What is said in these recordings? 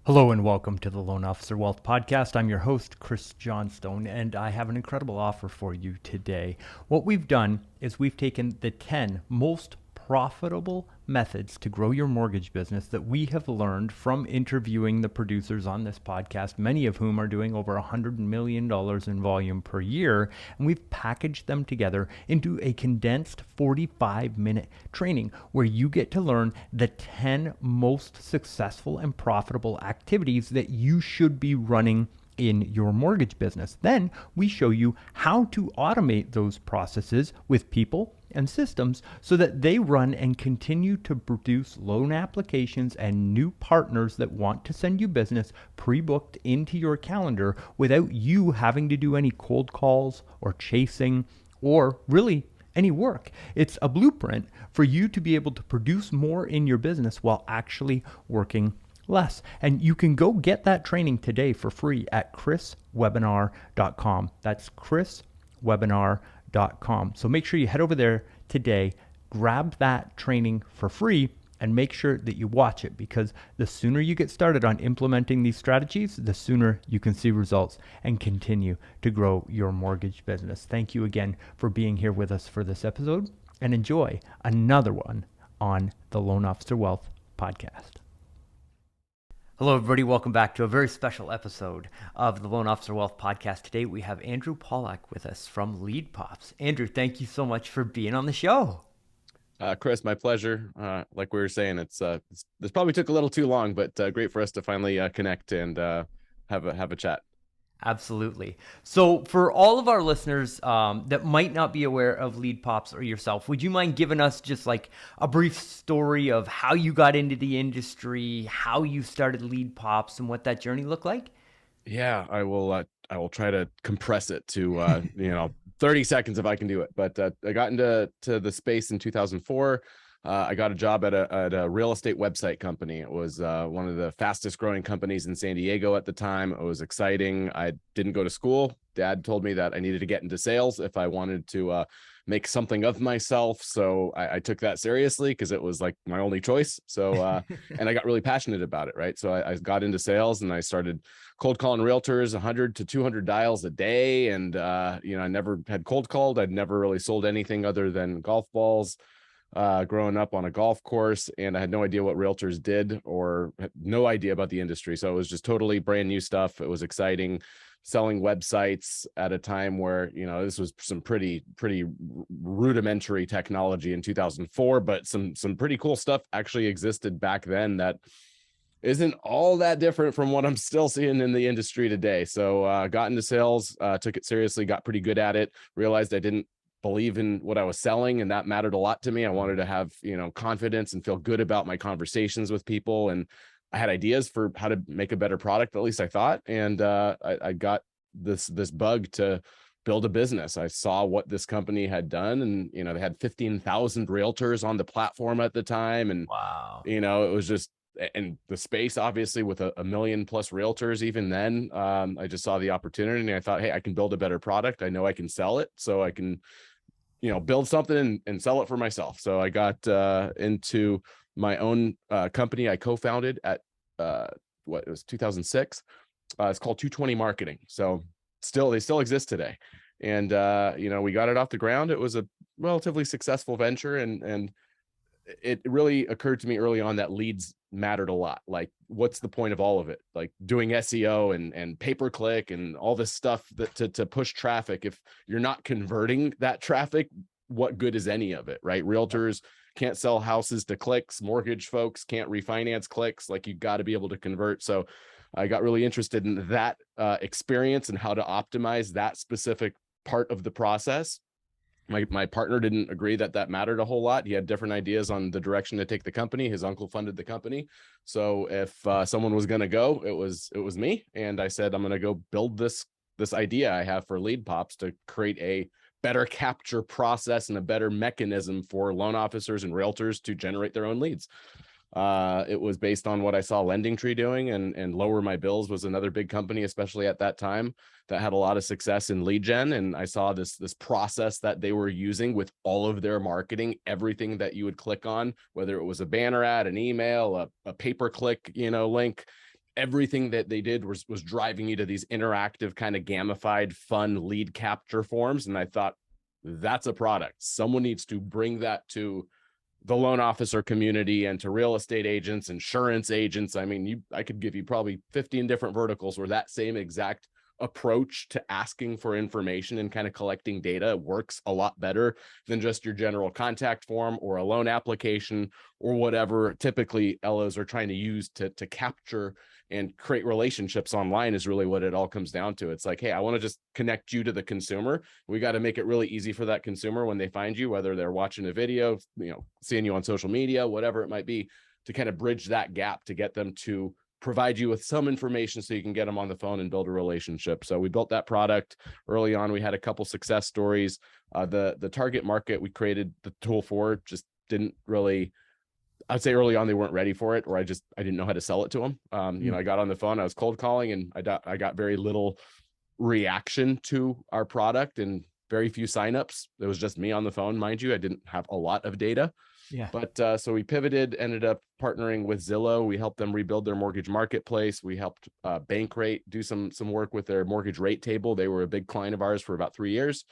Hello and welcome to the Loan Officer Wealth Podcast. I'm your host, Chris Johnstone, and I have an incredible offer for you today. What we've done is we've taken the 10 most profitable methods to grow your mortgage business that we have learned from interviewing the producers on this podcast, many of whom are doing over $100 million in volume per year. And we've packaged them together into a condensed 45-minute training where you get to learn the 10 most successful and profitable activities that you should be running in your mortgage business. Then we show you how to automate those processes with people and systems so that they run and continue to produce loan applications and new partners that want to send you business pre-booked into your calendar without you having to do any cold calls or chasing or really any work. It's a blueprint for you to be able to produce more in your business while actually working less. And you can go get that training today for free at chriswebinar.com. That's chriswebinar.com. So make sure you head over there today, grab that training for free, and make sure that you watch it, because the sooner you get started on implementing these strategies, the sooner you can see results and continue to grow your mortgage business. Thank you again for being here with us for this episode, and enjoy another one on the Loan Officer Wealth Podcast. Hello, everybody. Welcome back to a very special episode of the Loan Officer Wealth Podcast. Today, we have Andrew Pawlak with us from leadPops. Andrew, thank you so much for being on the show. Chris, my pleasure. Like we were saying, this probably took a little too long, but great for us to finally connect and have a chat. Absolutely. So for all of our listeners that might not be aware of leadPops or yourself, would you mind giving us just like a brief story of how you got into the industry, how you started leadPops, and what that journey looked like? Yeah, I will try to compress it to 30 seconds if I can do it. But I got into the space in 2004. I got a job at a real estate website company. It was one of the fastest growing companies in San Diego at the time. It was exciting. I didn't go to school. Dad told me that I needed to get into sales if I wanted to make something of myself. So I took that seriously because it was like my only choice. So and I got really passionate about it, right? So I got into sales and I started cold calling realtors 100 to 200 dials a day. And I never had cold called. I'd never really sold anything other than golf balls. Growing up on a golf course, and I had no idea what realtors did or had no idea about the industry. So it was just totally brand new stuff. It was exciting, selling websites at a time where, this was some pretty rudimentary technology in 2004, but some pretty cool stuff actually existed back then that isn't all that different from what I'm still seeing in the industry today. So got into sales, took it seriously, got pretty good at it, realized I didn't believe in what I was selling, and that mattered a lot to me. I wanted to have, confidence and feel good about my conversations with people. And I had ideas for how to make a better product, at least I thought. And I got this bug to build a business. I saw what this company had done, and, they had 15,000 realtors on the platform at the time. And, Wow. it was just, and the space, obviously, with a million plus realtors, even then, I just saw the opportunity and I thought, hey, I can build a better product. I know I can sell it, so I can, build something and sell it for myself. So I got into my own company. I co-founded at it was 2006. It's called 220 Marketing. So they still exist today. And we got it off the ground. It was a relatively successful venture, and it really occurred to me early on that leads mattered a lot. Like, what's the point of all of it? Like doing SEO and pay-per-click and all this stuff that to push traffic. If you're not converting that traffic, what good is any of it, right? Realtors can't sell houses to clicks. Mortgage folks can't refinance clicks. Like, you got to be able to convert. So I got really interested in that experience and how to optimize that specific part of the process. My partner didn't agree that mattered a whole lot. He had different ideas on the direction to take the company. His uncle funded the company. So if someone was going to go, it was me. And I said, I'm going to go build this idea I have for leadPops to create a better capture process and a better mechanism for loan officers and realtors to generate their own leads. It was based on what I saw LendingTree doing, and Lower My Bills was another big company, especially at that time, that had a lot of success in lead gen. And I saw this process that they were using with all of their marketing, everything that you would click on, whether it was a banner ad, an email, a pay-per-click, link, everything that they did was driving you to these interactive kind of gamified fun lead capture forms. And I thought, that's a product. Someone needs to bring that to the loan officer community and to real estate agents, insurance agents. I mean, I could give you probably 15 different verticals where that same exact approach to asking for information and kind of collecting data works a lot better than just your general contact form or a loan application or whatever typically LOs are trying to use to capture and create relationships online is really what it all comes down to. It's like, hey, I want to just connect you to the consumer. We got to make it really easy for that consumer when they find you, whether they're watching a video, seeing you on social media, whatever it might be, to kind of bridge that gap to get them to provide you with some information so you can get them on the phone and build a relationship. So we built that product early on. We had a couple success stories. The target market we created the tool for just didn't really, I'd say early on they weren't ready for it, or I didn't know how to sell it to them. I got on the phone, I was cold calling, and I got very little reaction to our product and very few signups. It was just me on the phone, mind you. I didn't have a lot of data. Yeah. But so we pivoted, ended up partnering with Zillow. We helped them rebuild their mortgage marketplace. We helped Bankrate do some work with their mortgage rate table. They were a big client of ours for about 3 years.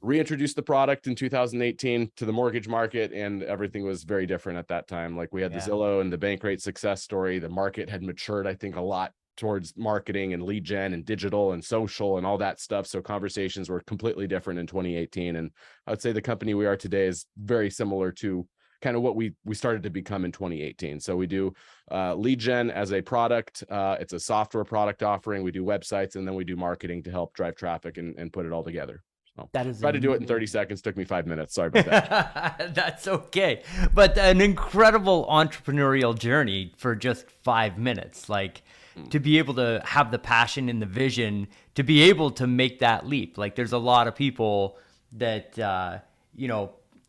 Reintroduced the product in 2018 to the mortgage market, and everything was very different at that time. Like we had the Zillow and the Bankrate success story. The market had matured, I think, a lot towards marketing and lead gen and digital and social and all that stuff. So conversations were completely different in 2018. And I would say the company we are today is very similar to kind of what we started to become in 2018. So we do lead gen as a product. It's a software product offering. We do websites, and then we do marketing to help drive traffic and put it all together. So That is tried to do it in 30 seconds. Took me 5 minutes. Sorry about that. That's okay. But an incredible entrepreneurial journey for just 5 minutes. Like, to be able to have the passion and the vision to be able to make that leap. Like, there's a lot of people that,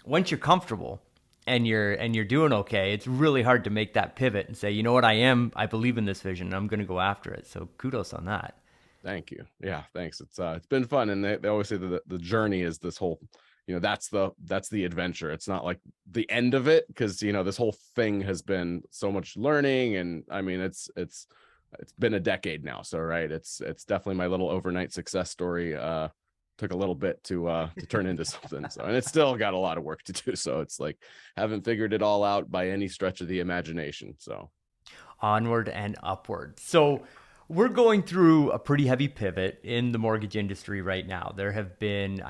once you're comfortable and you're doing okay, it's really hard to make that pivot and say, you know what, I believe in this vision and I'm going to go after it. So kudos on that. Thank you. Yeah, thanks. It's been fun. And they always say that the journey is this whole, that's the adventure. It's not like the end of it, because, this whole thing has been so much learning. And I mean, it's been a decade now. So, right. It's definitely my little overnight success story. Took a little bit to turn into something. So, and it's still got a lot of work to do. So it's like, haven't figured it all out by any stretch of the imagination. So Onward and upward. So we're going through a pretty heavy pivot in the mortgage industry right now. There have been,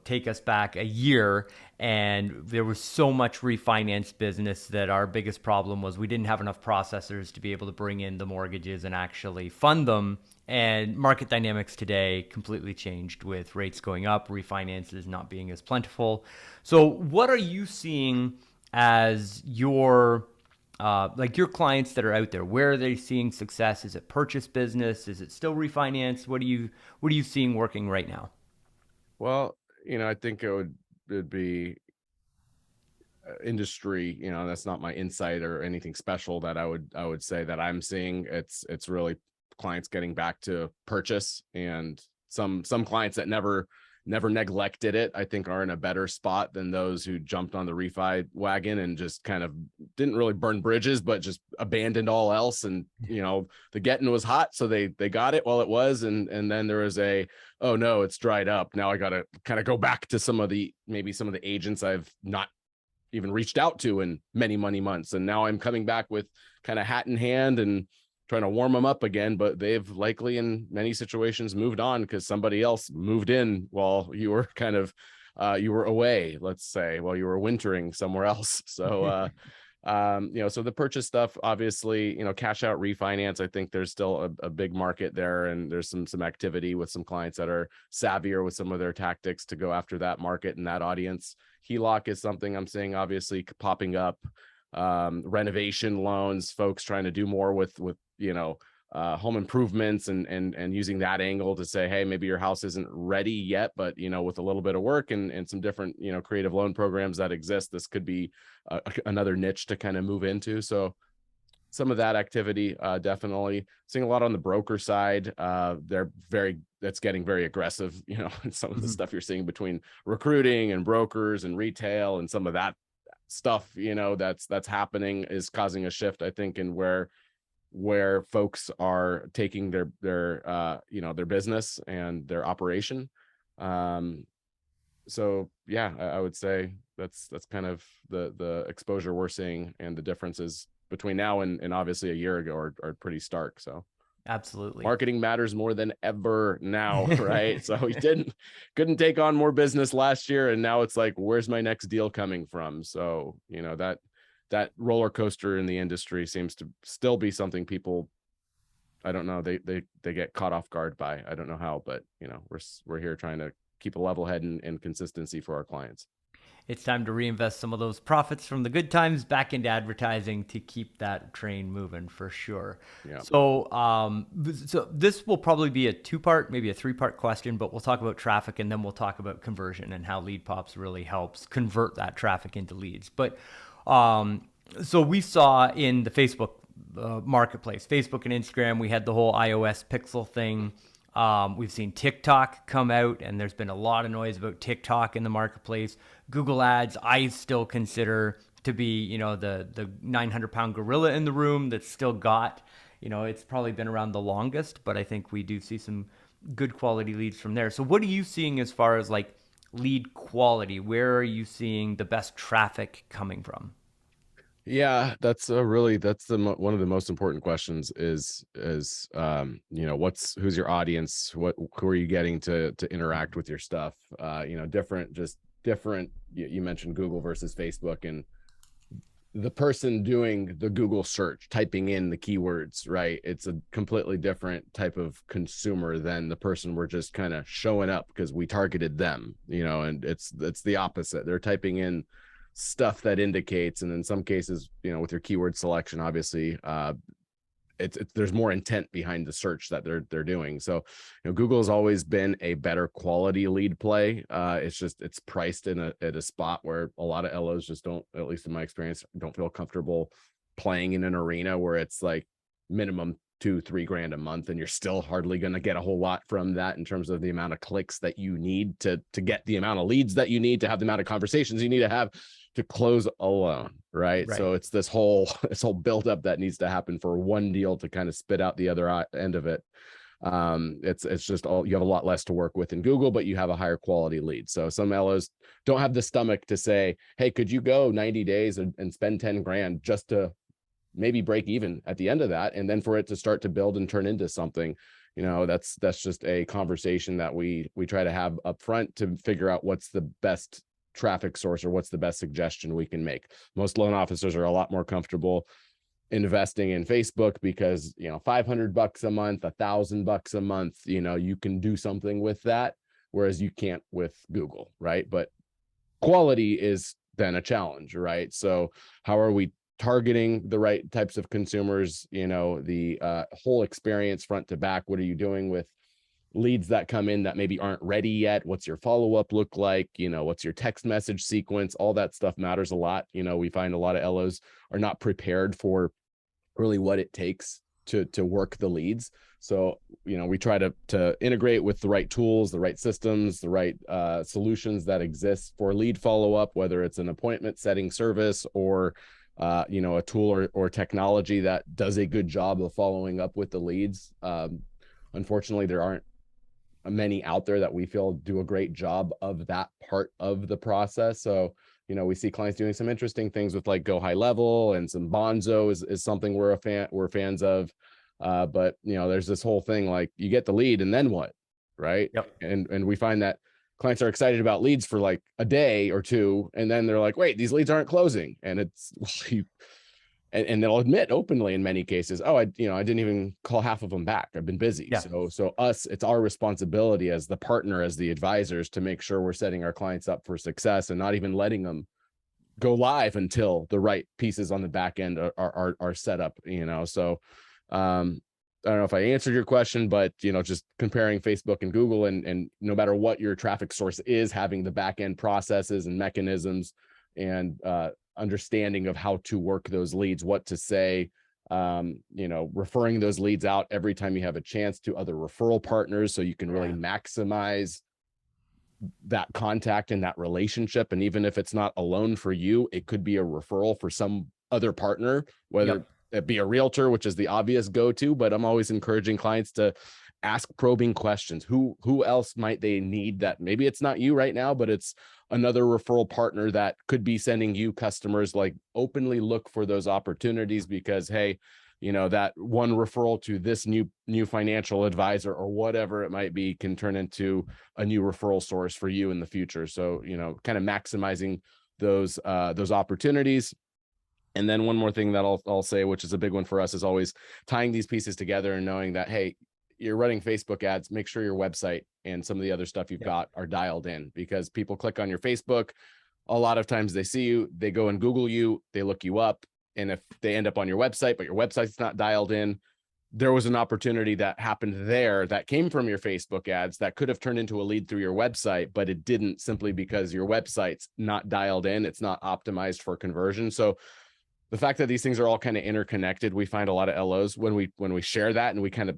take us back a year, and there was so much refinance business that our biggest problem was we didn't have enough processors to be able to bring in the mortgages and actually fund them. And market dynamics today completely changed with rates going up, refinances not being as plentiful. So what are you seeing as your clients that are out there? Where are they seeing success? Is it purchase business? Is it still refinance? What are you seeing working right now? Well, I think it'd be industry, that's not my insight or anything special that I would say that I'm seeing. It's really clients getting back to purchase, and some clients that never neglected it, I think, are in a better spot than those who jumped on the refi wagon and just kind of didn't really burn bridges, but just abandoned all else. And, the getting was hot, so they got it while it was. And then there was oh no, it's dried up. Now I got to kind of go back to maybe some of the agents I've not even reached out to in many months. And now I'm coming back with kind of hat in hand and trying to warm them up again, but they've likely in many situations moved on because somebody else moved in while you were kind of you were away, let's say, while you were wintering somewhere else. So so the purchase stuff, obviously, cash out refinance, I think there's still a big market there, and there's some activity with some clients that are savvier with some of their tactics to go after that market and that audience. HELOC is something I'm seeing obviously popping up. Renovation loans, folks trying to do more with home improvements and using that angle to say, hey, maybe your house isn't ready yet, but with a little bit of work and some different creative loan programs that exist, this could be another niche to kind of move into. So some of that activity, definitely seeing a lot on the broker side. That's getting very aggressive, some of the stuff you're seeing between recruiting and brokers and retail, and some of that stuff that's happening is causing a shift, I think, in where where folks are taking their business and their operation. So yeah, I would say that's kind of the exposure we're seeing, and the differences between now and obviously a year ago are pretty stark. So Absolutely. marketing matters more than ever now, right? So we couldn't take on more business last year, and now it's like, where's my next deal coming from? So that roller coaster in the industry seems to still be something people, I don't know, they get caught off guard by. I don't know how, but we're here trying to keep a level head and consistency for our clients. It's time to reinvest some of those profits from the good times back into advertising to keep that train moving for sure. Yeah. So this will probably be a two-part, maybe a three-part question, but we'll talk about traffic and then we'll talk about conversion and how leadPops really helps convert that traffic into leads. But so we saw in the Facebook marketplace, Facebook and Instagram, we had the whole iOS pixel thing. We've seen TikTok come out, and there's been a lot of noise about TikTok in the marketplace. Google Ads, I still consider to be, the 900-pound gorilla in the room that's still got, it's probably been around the longest, but I think we do see some good quality leads from there. So what are you seeing as far as like lead quality? Where are you seeing the best traffic coming from? Yeah, that's one of the most important questions is who's your audience, who are you getting to interact with your stuff, different, you mentioned Google versus Facebook, and the person doing the Google search, typing in the keywords, right? It's a completely different type of consumer than the person we're just kind of showing up because we targeted them, and it's the opposite. They're typing in stuff that indicates, and in some cases, with your keyword selection, obviously, it's there's more intent behind the search that they're doing. So Google has always been a better quality lead play. It's priced at a spot where a lot of LOs just don't, at least in my experience, don't feel comfortable playing in an arena where it's like minimum 2-3 grand a month, and you're still hardly going to get a whole lot from that in terms of the amount of clicks that you need to get the amount of leads that you need to have, the amount of conversations you need to have to close a loan, right? Right. So it's this whole buildup that needs to happen for one deal to kind of spit out the other end of it. It's just all, you have a lot less to work with in Google, but you have a higher quality lead. So some LOs don't have the stomach to say, hey, could you go 90 days and spend 10 grand just to maybe break even at the end of that, and then for it to start to build and turn into something. That's just a conversation that we try to have up front to figure out what's the best traffic source or what's the best suggestion we can make. Most loan officers are a lot more comfortable investing in Facebook because $500 a month, $1,000 a month, you can do something with that, whereas you can't with Google, right? But quality is then a challenge, right? So how are we targeting the right types of consumers? The whole experience front to back. What are you doing with leads that come in that maybe aren't ready yet? What's your follow-up look like? What's your text message sequence? All that stuff matters a lot. We find a lot of LOs are not prepared for really what it takes to work the leads. So we try to integrate with the right tools, the right systems, the right solutions that exist for lead follow-up, whether it's an appointment setting service or a tool or technology that does a good job of following up with the leads. Unfortunately, there aren't many out there that we feel do a great job of that part of the process. So, we see clients doing some interesting things with like Go High Level, and some Bonzo is something we're fans of. But there's this whole thing like you get the lead and then what, right? Yep. And we find that clients are excited about leads for like a day or two, and then they're like, wait, these leads aren't closing. And it's and they'll admit openly in many cases, oh, I didn't even call half of them back. I've been busy. Yeah. So it's our responsibility as the partner, as the advisors, to make sure we're setting our clients up for success and not even letting them go live until the right pieces on the back end are set up. So I don't know if I answered your question, but just comparing Facebook and Google, and no matter what your traffic source is, having the back end processes and mechanisms and understanding of how to work those leads, what to say, referring those leads out every time you have a chance to other referral partners, so you can really maximize that contact and that relationship. And even if it's not a loan for you, it could be a referral for some other partner, whether be a realtor, which is the obvious go-to, but I'm always encouraging clients to ask probing questions. Who else might they need that maybe it's not you right now, but it's another referral partner that could be sending you customers. Like, openly look for those opportunities, because hey, that one referral to this new financial advisor or whatever it might be can turn into a new referral source for you in the future. So, kind of maximizing those opportunities. And then one more thing that I'll say, which is a big one for us, is always tying these pieces together and knowing that, hey, you're running Facebook ads, make sure your website and some of the other stuff you've got are dialed in, because people click on your Facebook. A lot of times they see you, they go and Google you, they look you up. And if they end up on your website, but your website's not dialed in, there was an opportunity that happened there that came from your Facebook ads that could have turned into a lead through your website, but it didn't, simply because your website's not dialed in. It's not optimized for conversion. So the fact that these things are all kind of interconnected, we find a lot of LOs when we share that and we kind of,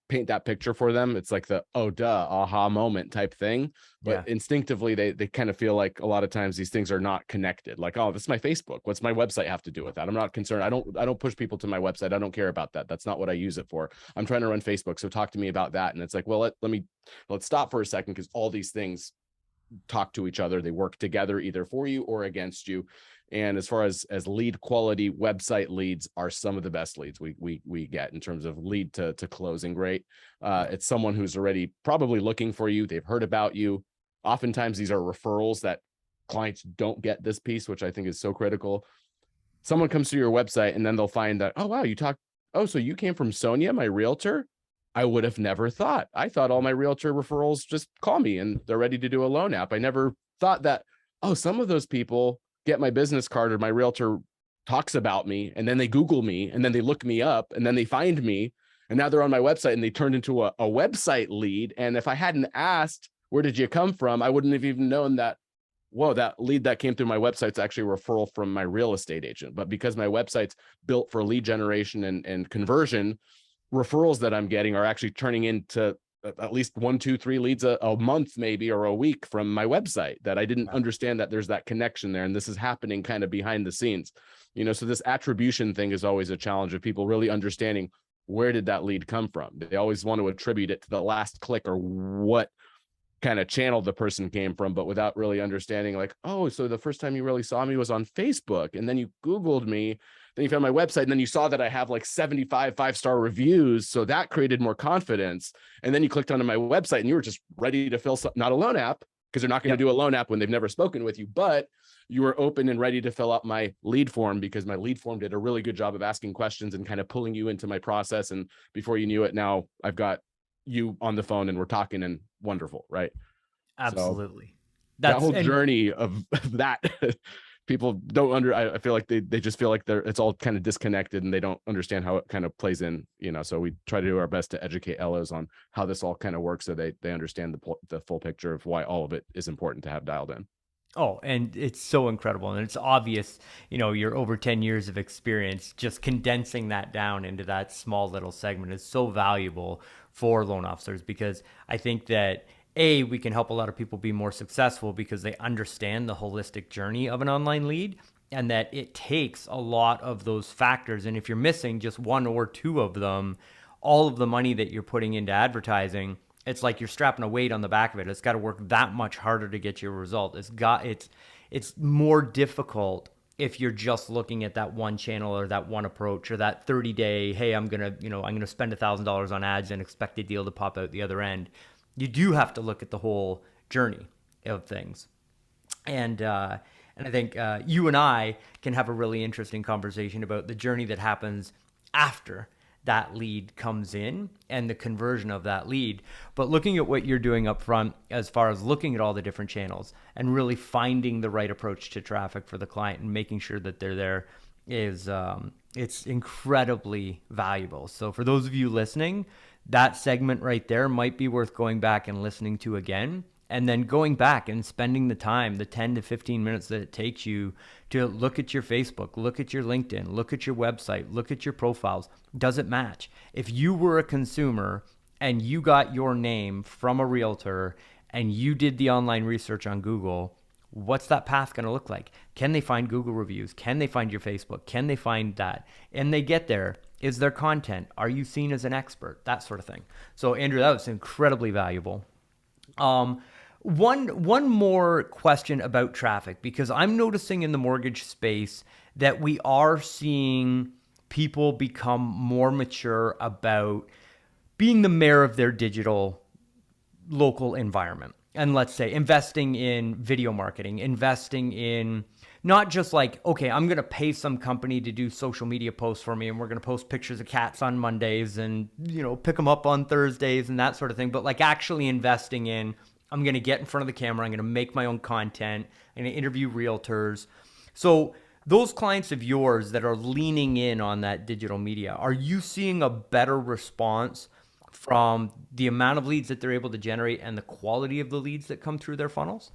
paint that picture for them. It's like the, oh, duh, aha moment type thing. But instinctively, they kind of feel like a lot of times these things are not connected. Like, oh, this is my Facebook. What's my website have to do with that? I'm not concerned. I don't push people to my website. I don't care about that. That's not what I use it for. I'm trying to run Facebook. So talk to me about that. And it's like, well, let's stop for a second, because all these things talk to each other. They work together, either for you or against you. And as far as lead quality, website leads are some of the best leads we get in terms of lead to closing rate. It's someone who's already probably looking for you. They've heard about you. Oftentimes these are referrals that clients don't get this piece, which I think is so critical. Someone comes to your website and then they'll find that, oh, wow, so you came from Sonia, my realtor? I would have never thought. I thought all my realtor referrals just call me and they're ready to do a loan app. I never thought that, oh, some of those people get my business card or my realtor talks about me, and then they Google me, and then they look me up, and then they find me, and now they're on my website, and they turned into a website lead. And if I hadn't asked, where did you come from, I wouldn't have even known that, whoa, that lead that came through my website's actually a referral from my real estate agent. But because my website's built for lead generation and conversion, referrals that I'm getting are actually turning into at least 1, 2, 3 leads a month, maybe, or a week from my website, that I didn't understand that there's that connection there. And this is happening kind of behind the scenes, so this attribution thing is always a challenge of people really understanding, where did that lead come from? They always want to attribute it to the last click or what kind of channel the person came from, but without really understanding, like, oh, so the first time you really saw me was on Facebook, and then you Googled me, then you found my website, and then you saw that I have like 75 5-star reviews. So that created more confidence. And then you clicked onto my website and you were just ready to fill not a loan app, because they're not going to do a loan app when they've never spoken with you, but you were open and ready to fill out my lead form, because my lead form did a really good job of asking questions and kind of pulling you into my process. And before you knew it, now I've got you on the phone and we're talking, and wonderful, right? Absolutely. So that whole journey of that, people don't I feel like they just feel like it's all kind of disconnected, and they don't understand how it kind of plays in, so we try to do our best to educate LOs on how this all kind of works, so they understand the full picture of why all of it is important to have dialed in. Oh, and it's so incredible. And it's obvious, your over 10 years of experience, just condensing that down into that small little segment is so valuable for loan officers, because I think that we can help a lot of people be more successful because they understand the holistic journey of an online lead, and that it takes a lot of those factors. And if you're missing just one or two of them, all of the money that you're putting into advertising, it's like you're strapping a weight on the back of it. It's got to work that much harder to get your result. It's more difficult if you're just looking at that one channel or that one approach or that 30-day, hey, I'm going to spend $1,000 on ads and expect a deal to pop out the other end. You do have to look at the whole journey of things. And I think you and I can have a really interesting conversation about the journey that happens after that lead comes in and the conversion of that lead. But looking at what you're doing up front, as far as looking at all the different channels and really finding the right approach to traffic for the client and making sure that they're there, is it's incredibly valuable. So for those of you listening, that segment right there might be worth going back and listening to again, and then going back and spending the time, the 10 to 15 minutes that it takes you to look at your Facebook, look at your LinkedIn, look at your website, look at your profiles. Does it match? If you were a consumer and you got your name from a realtor and you did the online research on Google, What's that path going to look like? Can they find Google reviews? Can they find your Facebook? Can they find that? And they get there. Is there content? Are you seen as an expert? That sort of thing. So, Andrew, that was incredibly valuable. One more question about traffic, because I'm noticing in the mortgage space that we are seeing people become more mature about being the mayor of their digital local environment. And let's say investing in video marketing, investing in not just like, okay, I'm going to pay some company to do social media posts for me and we're going to post pictures of cats on Mondays and, pick them up on Thursdays and that sort of thing. But like actually investing in, I'm going to get in front of the camera. I'm going to make my own content. I'm going to interview realtors. So those clients of yours that are leaning in on that digital media, are you seeing a better response from the amount of leads that they're able to generate and the quality of the leads that come through their funnels?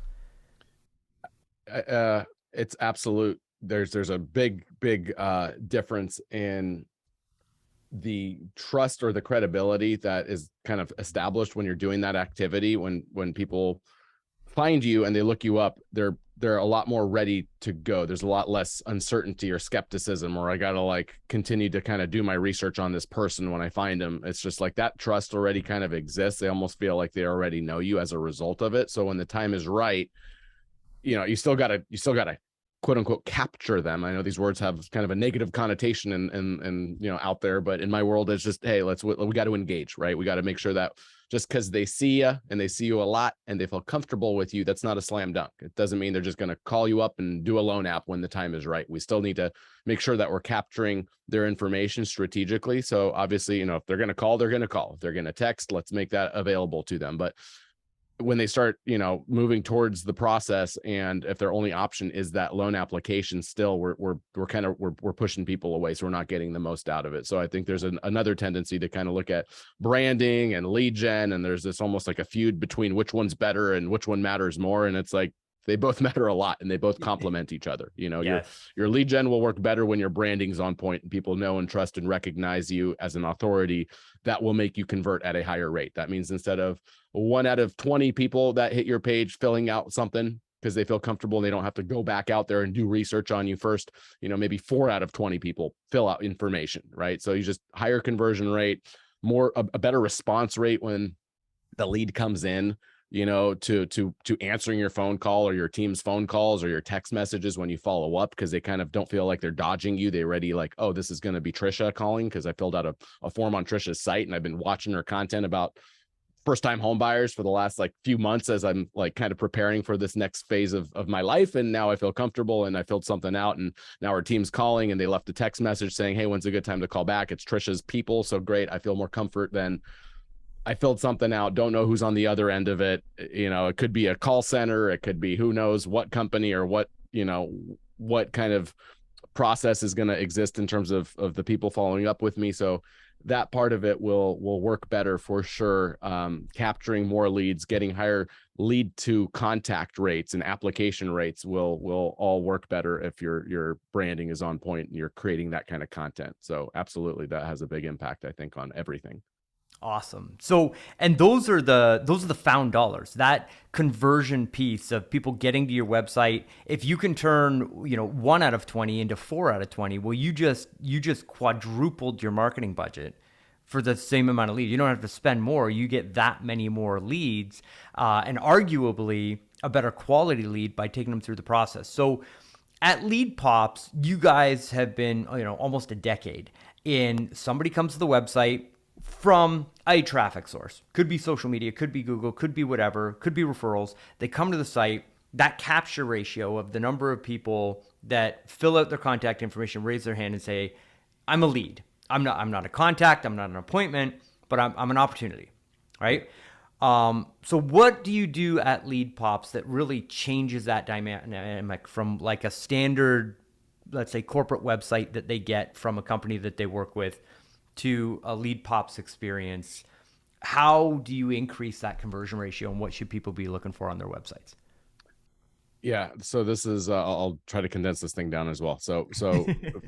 It's absolute. There's a big difference in the trust or the credibility that is kind of established when you're doing that activity. When people find you and they look you up, they're a lot more ready to go. There's a lot less uncertainty or skepticism, or I gotta like continue to kind of do my research on this person when I find them. It's just like that trust already kind of exists. They almost feel like they already know you as a result of it. So when the time is right, you still gotta quote unquote capture them. I know these words have kind of a negative connotation and out there, but in my world, it's just, hey, we got to engage, right? We got to make sure that just because they see you and they see you a lot and they feel comfortable with you, that's not a slam dunk. It doesn't mean they're just going to call you up and do a loan app when the time is right. We still need to make sure that we're capturing their information strategically. So obviously, if they're going to call, they're going to call. If they're going to text, let's make that available to them. But when they start, moving towards the process, and if their only option is that loan application, still we're pushing people away, so we're not getting the most out of it. So I think there's another tendency to kind of look at branding and lead gen, and there's this almost like a feud between which one's better and which one matters more, and it's like they both matter a lot and they both complement each other. Yes. Your lead gen will work better when your branding's on point and people know and trust and recognize you as an authority. That will make you convert at a higher rate. That means instead of 1 out of 20 people that hit your page filling out something because they feel comfortable and they don't have to go back out there and do research on you first, maybe 4 out of 20 people fill out information, right? So you just higher conversion rate, a better response rate when the lead comes in, to answering your phone call or your team's phone calls or your text messages when you follow up, because they kind of don't feel like they're dodging you. They already like, oh, this is going to be Trisha calling because I filled out a form on Trisha's site and I've been watching her content about first-time home buyers for the last like few months as I'm like kind of preparing for this next phase of my life. And now I feel comfortable and I filled something out, and now our team's calling and they left a text message saying, hey, when's a good time to call back? It's Trisha's people. So great. I feel more comfort than I filled something out, don't know who's on the other end of it. It could be a call center. It could be who knows what company or what kind of process is going to exist in terms of the people following up with me. So that part of it will work better for sure. Capturing more leads, getting higher lead to contact rates and application rates will all work better if your branding is on point and you're creating that kind of content. So absolutely, that has a big impact, I think, on everything. Awesome. So, and those are the found dollars. That conversion piece of people getting to your website. If you can turn, 1 out of 20 into 4 out of 20, well, you just quadrupled your marketing budget for the same amount of leads. You don't have to spend more. You get that many more leads, and arguably a better quality lead by taking them through the process. So, at leadPops, you guys have been, almost a decade in. Somebody comes to the website from a traffic source. Could be social media, could be Google, could be whatever, could be referrals. They come to the site. That capture ratio of the number of people that fill out their contact information, raise their hand and say, I'm a lead. I'm not a contact, I'm not an appointment, but I'm an opportunity, right? So what do you do at leadPops that really changes that dynamic from like a standard, let's say, corporate website that they get from a company that they work with to a leadPops experience? How do you increase that conversion ratio, and what should people be looking for on their websites? Yeah. So this is, I'll try to condense this thing down as well. So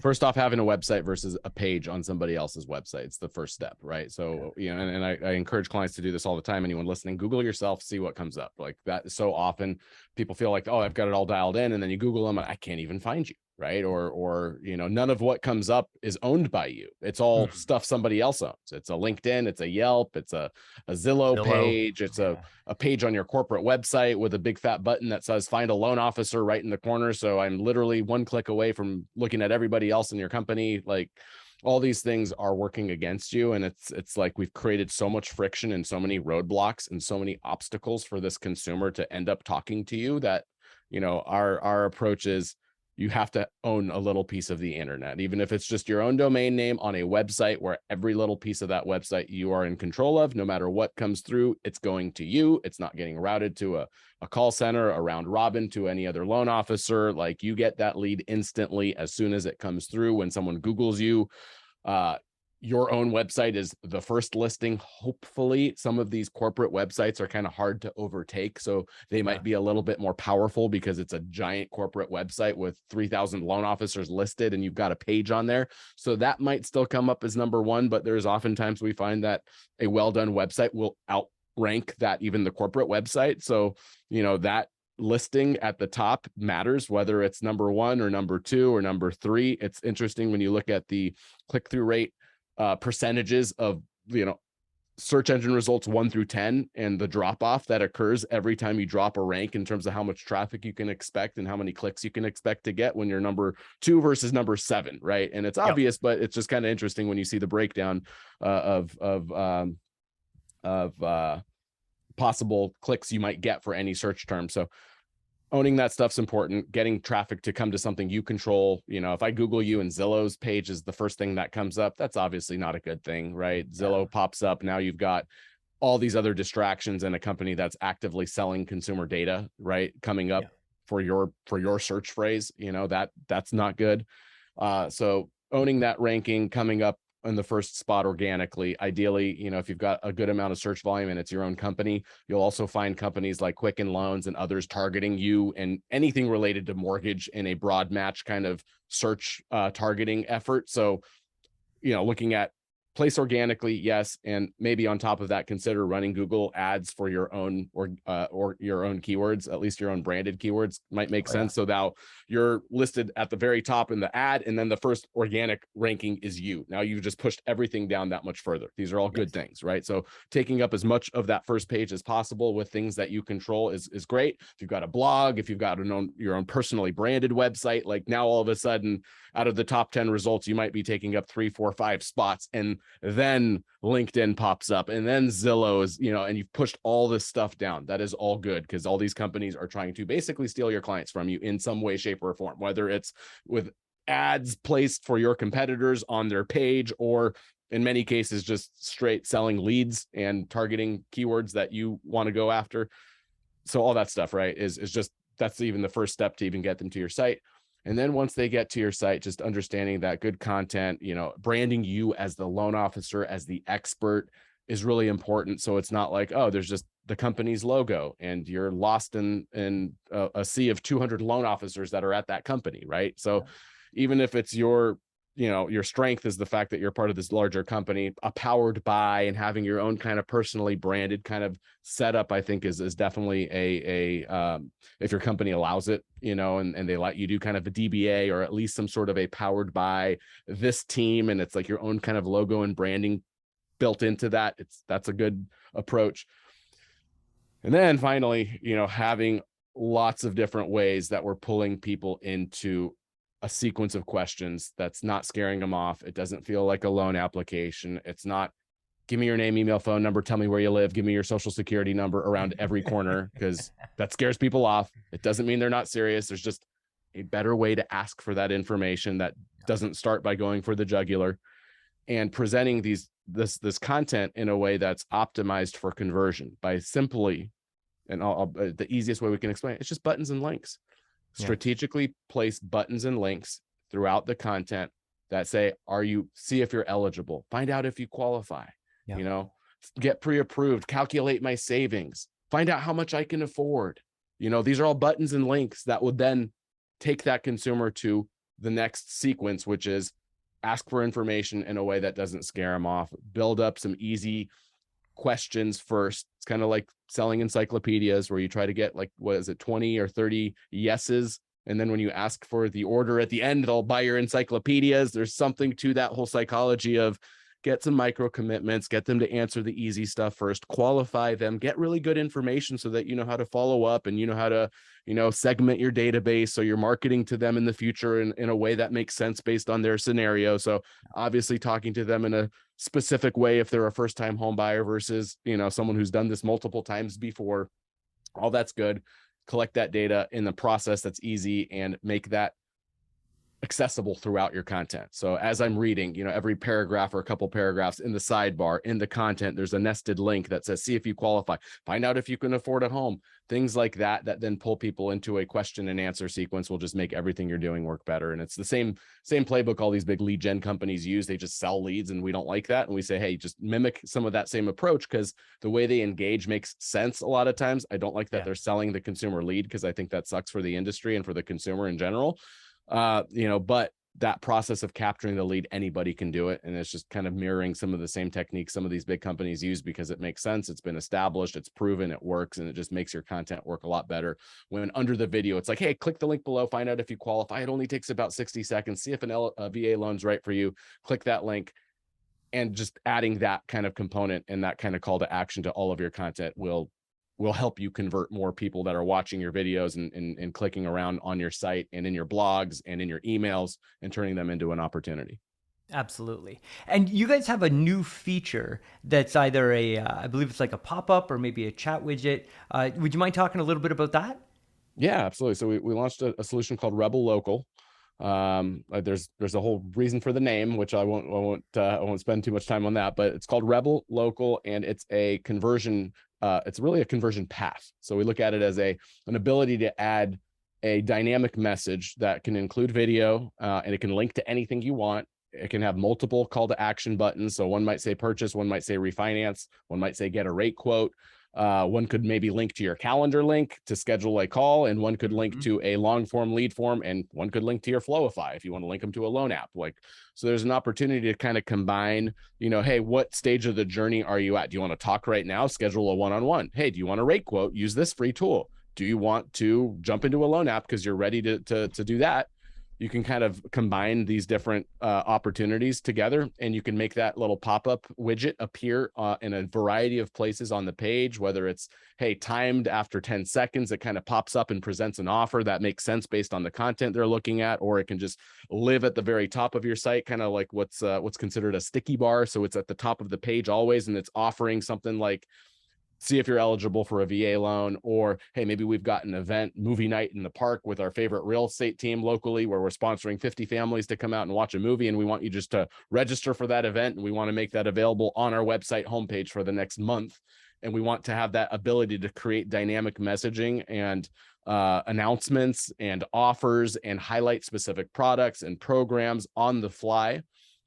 first off, having a website versus a page on somebody else's website, it's the first step, right? So, you know, and I encourage clients to do this all the time. Anyone listening, Google yourself, see what comes up. Like that. So often people feel like, oh, I've got it all dialed in. And then you Google them, I can't even find you. Right. Or, you know, none of what comes up is owned by you. It's all Mhm. stuff somebody else owns. It's a LinkedIn, it's a Yelp, it's a Zillow Zillow. page, it's Yeah. a page on your corporate website with a big fat button that says find a loan officer right in the corner. So I'm literally one click away from looking at everybody else in your company. Like all these things are working against you. And it's like we've created so much friction and so many roadblocks and so many obstacles for this consumer to end up talking to you that, you know, our approach is you have to own a little piece of the internet, even if it's just your own domain name on a website where every little piece of that website you are in control of. No matter what comes through, it's going to you. It's not getting routed to a call center, a round robin to any other loan officer. Like you get that lead instantly as soon as it comes through. When someone Googles you, uh, your own website is the first listing. Hopefully, some of these corporate websites are kind of hard to overtake. So they Yeah. might be a little bit more powerful because it's a giant corporate website with 3,000 loan officers listed and you've got a page on there. So that might still come up as number one, but there's oftentimes we find that a well done website will outrank that even the corporate website. So, you know, that listing at the top matters, whether it's number one or number two or number three. It's interesting when you look at the click-through rate percentages of, you know, search engine results 1 through 10 and the drop off that occurs every time you drop a rank in terms of how much traffic you can expect and how many clicks you can expect to get when you're number 2 versus number 7, right? And it's Yep. obvious, but it's just kind of interesting when you see the breakdown of possible clicks you might get for any search term. So owning that stuff's important. Getting traffic to come to something you control. You know, if I Google you and Zillow's page is the first thing that comes up, that's obviously not a good thing, right? Yeah. Zillow pops up. Now you've got all these other distractions and a company that's actively selling consumer data, right? Coming up Yeah. for your search phrase, you know, that's not good. So owning that ranking, coming up in the first spot organically. Ideally, you know, if you've got a good amount of search volume and it's your own company, you'll also find companies like Quicken Loans and others targeting you and anything related to mortgage in a broad match kind of search targeting effort. So, you know, looking at place organically, yes, and maybe on top of that, consider running Google ads for your own or your own keywords, at least your own branded keywords might make Oh, yeah. sense. So now you're listed at the very top in the ad, and then the first organic ranking is you. Now you've just pushed everything down that much further. These are all good Yes. things, right? So taking up as much of that first page as possible with things that you control is great. If you've got a blog, if you've got your own personally branded website, like now all of a sudden out of the top 10 results, you might be taking up 3, 4, 5 spots. And then LinkedIn pops up and then Zillow is, you know, and you've pushed all this stuff down. That is all good because all these companies are trying to basically steal your clients from you in some way, shape, or form, whether it's with ads placed for your competitors on their page or in many cases just straight selling leads and targeting keywords that you want to go after. So all that stuff, right, is just that's even the first step to even get them to your site. And then once they get to your site, just understanding that good content, you know, branding you as the loan officer, as the expert is really important. So it's not like, oh, there's just the company's logo and you're lost in a sea of 200 loan officers that are at that company, right? So Yeah. even if it's your, you know, your strength is the fact that you're part of this larger company, powered by, and having your own kind of personally branded kind of setup, I think is definitely a if your company allows it, you know, and they let you do kind of a DBA or at least some sort of a powered by this team, and it's like your own kind of logo and branding built into that. That's a good approach. And then finally, you know, having lots of different ways that we're pulling people into a sequence of questions that's not scaring them off. It doesn't feel like a loan application. It's not give me your name, email, phone number, tell me where you live, give me your social security number around every corner, because that scares people off. It doesn't mean they're not serious. There's just a better way to ask for that information that doesn't start by going for the jugular and presenting this content in a way that's optimized for conversion by simply, and the easiest way we can explain it, it's just buttons and links. Yeah. Strategically place buttons and links throughout the content that say, see if you're eligible, find out if you qualify, Yeah. you know, get pre-approved, calculate my savings, find out how much I can afford. These are all buttons and links that would then take that consumer to the next sequence, which is ask for information in a way that doesn't scare them off, build up some easy questions first. It's kind of like selling encyclopedias where you try to get, like, what is it, 20 or 30 yeses. And then when you ask for the order at the end, they'll buy your encyclopedias. There's something to that whole psychology of get some micro commitments, get them to answer the easy stuff first, qualify them, get really good information so that you know how to follow up and you know how to, segment your database so you're marketing to them in the future in a way that makes sense based on their scenario. So obviously talking to them in a specific way if they're a first-time home buyer versus, someone who's done this multiple times before. All that's good. Collect that data in the process that's easy and make that accessible throughout your content. So as I'm reading, every paragraph or a couple paragraphs in the sidebar, in the content, there's a nested link that says, see if you qualify, find out if you can afford a home, things like that, that then pull people into a question and answer sequence will just make everything you're doing work better. And it's the same playbook all these big lead gen companies use. They just sell leads, and we don't like that. And we say, hey, just mimic some of that same approach, because the way they engage makes sense a lot of times. I don't like that they're selling the consumer lead, because I think that sucks for the industry and for the consumer in general. But that process of capturing the lead, anybody can do it. And it's just kind of mirroring some of the same techniques some of these big companies use, because it makes sense. It's been established, it's proven, it works, and it just makes your content work a lot better. When under the video, it's like, hey, click the link below, find out if you qualify. It only takes about 60 seconds. See if a VA loan's right for you. Click that link. And just adding that kind of component and that kind of call to action to all of your content will help you convert more people that are watching your videos and clicking around on your site and in your blogs and in your emails and turning them into an opportunity. Absolutely. And you guys have a new feature that's either I believe it's like a pop-up or maybe a chat widget. Would you mind talking a little bit about that? Yeah, absolutely. So we launched a solution called Rebel Local. There's a whole reason for the name, which I won't spend too much time on that, but it's called Rebel Local, and it's a conversion. It's really a conversion path. So we look at it as an ability to add a dynamic message that can include video, and it can link to anything you want. It can have multiple call to action buttons. So one might say purchase, one might say refinance, one might say get a rate quote. One could maybe link to your calendar link to schedule a call, and one could link to a long form lead form, and one could link to your Flowify if you want to link them to a loan app. So there's an opportunity to kind of combine, hey, what stage of the journey are you at? Do you want to talk right now? Schedule a one-on-one. Hey, do you want a rate quote? Use this free tool. Do you want to jump into a loan app because you're ready to do that? You can kind of combine these different opportunities together, and you can make that little pop-up widget appear in a variety of places on the page, whether it's, hey, timed after 10 seconds, it kind of pops up and presents an offer that makes sense based on the content they're looking at, or it can just live at the very top of your site, kind of like what's considered a sticky bar. So it's at the top of the page always, and it's offering something like, see if you're eligible for a VA loan, or, hey, maybe we've got an event, movie night in the park with our favorite real estate team locally, where we're sponsoring 50 families to come out and watch a movie. And we want you just to register for that event. And we want to make that available on our website homepage for the next month. And we want to have that ability to create dynamic messaging and announcements and offers and highlight specific products and programs on the fly.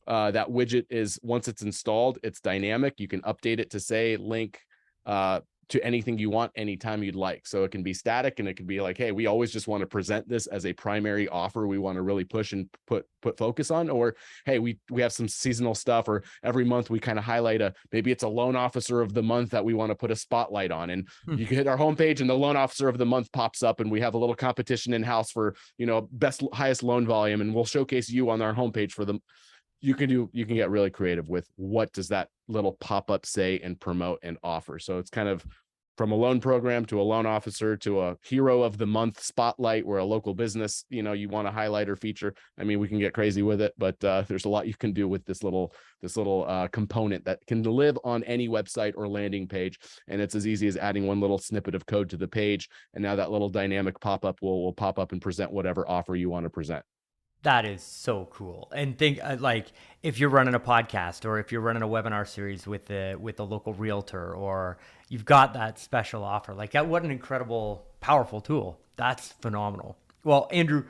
That widget is, once it's installed, it's dynamic. You can update it to say link to anything you want anytime you'd like. So it can be static, and it can be like, hey, we always just want to present this as a primary offer we want to really push and put focus on, or, hey, we have some seasonal stuff, or every month we kind of highlight maybe it's a loan officer of the month that we want to put a spotlight on, and you can hit our homepage and the loan officer of the month pops up, and we have a little competition in house for, highest loan volume, and we'll showcase you on our homepage for them. You can get really creative with what does that little pop-up say and promote and offer. So it's kind of from a loan program to a loan officer to a hero of the month spotlight, where a local business, you want to highlight or feature. I mean, we can get crazy with it, but there's a lot you can do with this little component that can live on any website or landing page. And it's as easy as adding one little snippet of code to the page. And now that little dynamic pop-up will pop up and present whatever offer you want to present. That is so cool. And think like if you're running a podcast, or if you're running a webinar series with a local realtor, or you've got that special offer, like that, what an incredible, powerful tool. That's phenomenal. Well, Andrew,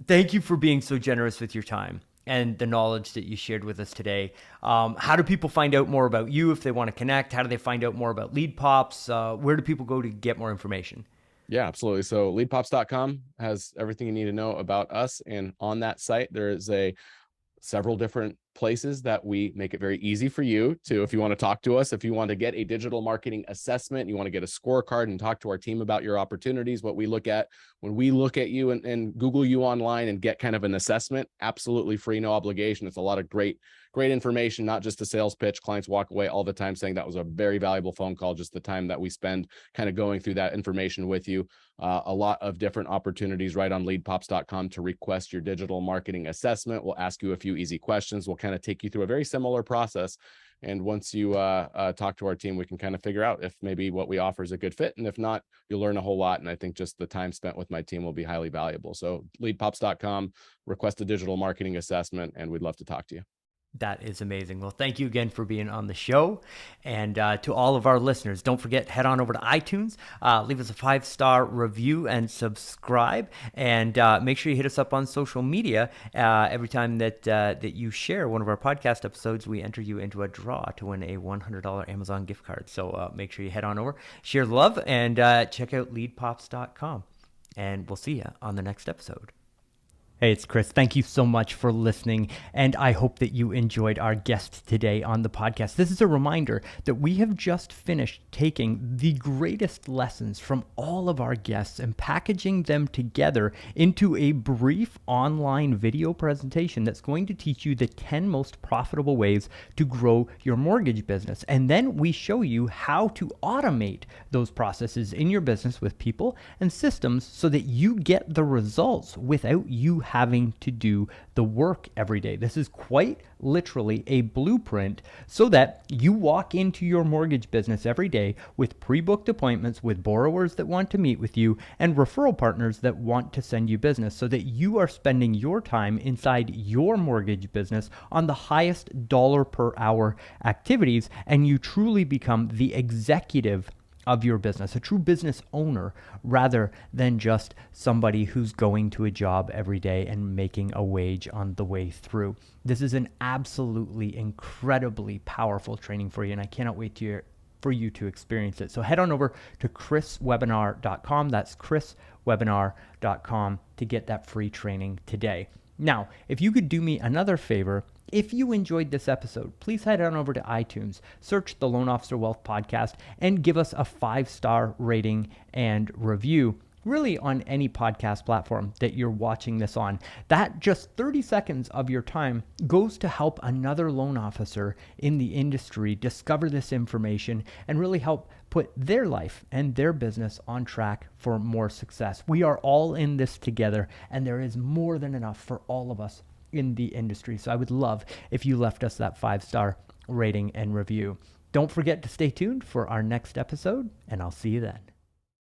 thank you for being so generous with your time and the knowledge that you shared with us today. How do people find out more about you if they want to connect? How do they find out more about leadPops? Where do people go to get more information? Yeah, absolutely. So leadpops.com has everything you need to know about us. And on that site, there is several different places that we make it very easy for you to, if you want to talk to us, if you want to get a digital marketing assessment, you want to get a scorecard and talk to our team about your opportunities. What we look at when we look at you and Google you online and get kind of an assessment, absolutely free, no obligation. It's a lot of great information, not just a sales pitch. Clients walk away all the time saying that was a very valuable phone call, just the time that we spend kind of going through that information with you. A lot of different opportunities right on leadpops.com to request your digital marketing assessment. We'll ask you a few easy questions. We'll kind of take you through a very similar process. And once you talk to our team, we can kind of figure out if maybe what we offer is a good fit. And if not, you'll learn a whole lot. And I think just the time spent with my team will be highly valuable. So leadpops.com, request a digital marketing assessment, and we'd love to talk to you. That is amazing. Well, thank you again for being on the show. And to all of our listeners, don't forget, head on over to iTunes, leave us a 5-star review and subscribe. And make sure you hit us up on social media. Every time that you share one of our podcast episodes, we enter you into a draw to win a $100 Amazon gift card. So make sure you head on over, share the love, and check out leadpops.com. And we'll see you on the next episode. Hey, it's Chris. Thank you so much for listening, and I hope that you enjoyed our guest today on the podcast. This is a reminder that we have just finished taking the greatest lessons from all of our guests and packaging them together into a brief online video presentation that's going to teach you the 10 most profitable ways to grow your mortgage business. And then we show you how to automate those processes in your business with people and systems so that you get the results without you having to do the work every day. This is quite literally a blueprint so that you walk into your mortgage business every day with pre-booked appointments with borrowers that want to meet with you and referral partners that want to send you business, so that you are spending your time inside your mortgage business on the highest dollar per hour activities, and you truly become the executive of your business, a true business owner, rather than just somebody who's going to a job every day and making a wage on the way through. This is an absolutely incredibly powerful training for you, and I cannot wait for you to experience it. So head on over to chriswebinar.com. That's chriswebinar.com to get that free training today. Now, if you could do me another favor, if you enjoyed this episode, please head on over to iTunes, search the Loan Officer Wealth Podcast, and give us a 5-star rating and review, really on any podcast platform that you're watching this on. That just 30 seconds of your time goes to help another loan officer in the industry discover this information and really help put their life and their business on track for more success. We are all in this together, and there is more than enough for all of us in the industry. So I would love if you left us that 5-star rating and review. Don't forget to stay tuned for our next episode, and I'll see you then.